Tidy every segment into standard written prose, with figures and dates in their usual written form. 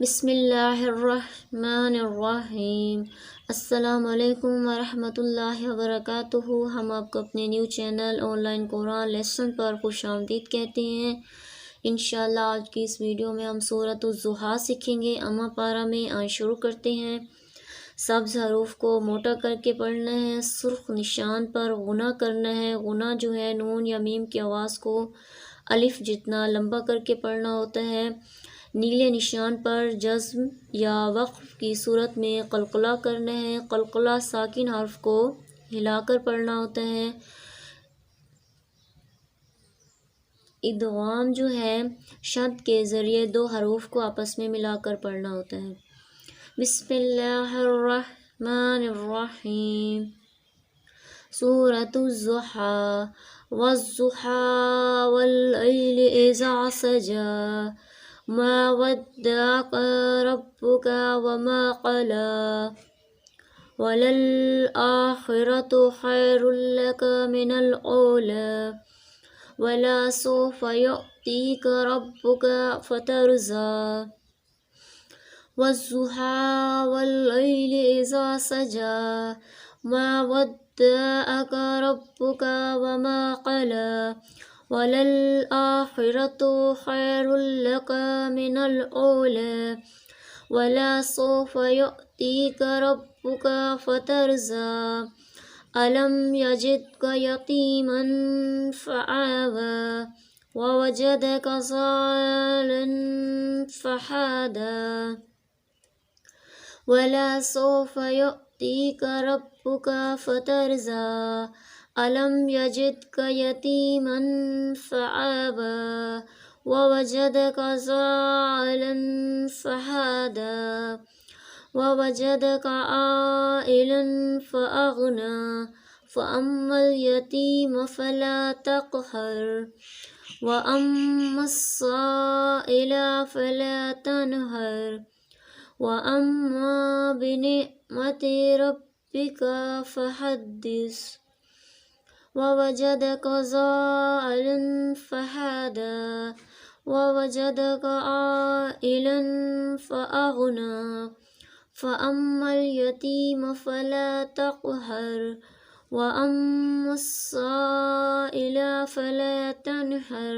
بسم اللہ الرحمن الرحیم۔ السلام علیکم ورحمۃ اللہ وبرکاتہ۔ ہم آپ کو اپنے new channel online Quran lesson پر خوش آمدید کہتے ہیں۔ انشاءاللہ آج کی اس ویڈیو میں ہم سورۃ الضحیٰ سیکھیں گے۔ اما پارہ میں آج شروع کرتے ہیں۔ سبز حروف کو موٹا کر کے پڑھنا ہے، سرخ نشان پر غنہ کرنا ہے۔ غنہ جو ہے نون یا میم کی آواز کو الف جتنا لمبا کر کے پڑھنا ہوتا ہے۔ نیلے نشان پر جزم یا وقف کی صورت میں قلقلہ کرنا ہے۔ قلقلہ ساکن حرف کو ہلا کر پڑھنا ہوتا ہے۔ ادغام جو ہے شد کے ذریعے دو حروف کو آپس میں ملا کر پڑھنا ہوتا ہے۔ بسم اللہ الرحمن الرحیم۔ سورۃ الضحیٰ۔ والضحیٰ واللیل اذا سجی ما ودعک ربک وما قلی وللآخرۃ خیر لک من الأولی ولسوف یعطیک ربک فترضی والضحیٰ واللیل اذا سجی ما ودعک ربک وما قلی وللآخرۃ خیر لک من الأولی ولسوف یعطیک ربک فترضی ألم یجدک یتیما فآوی ووجدک ضالا فہدی ولسوف یعطیک ربک فترضی ألم یجدک یتیما فآوی ووجدک ضالا فہدی ووجدک عائلا فأغنی فأما اليتیم فلا تقہر وأما السائل فلا تنہر وأما بنعمت ربک فحدث ووجدک ضالا فہدی ووجدک عائلا فأغنی فأما اليتیم فلا تقہر وأما السائل فلا تنہر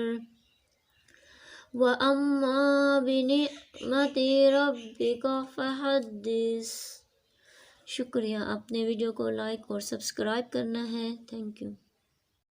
وأما بنعمت ربک فحدث۔ شکریہ۔ اپنے ویڈیو کو لائک اور سبسکرائب کرنا ہے۔ Thank you.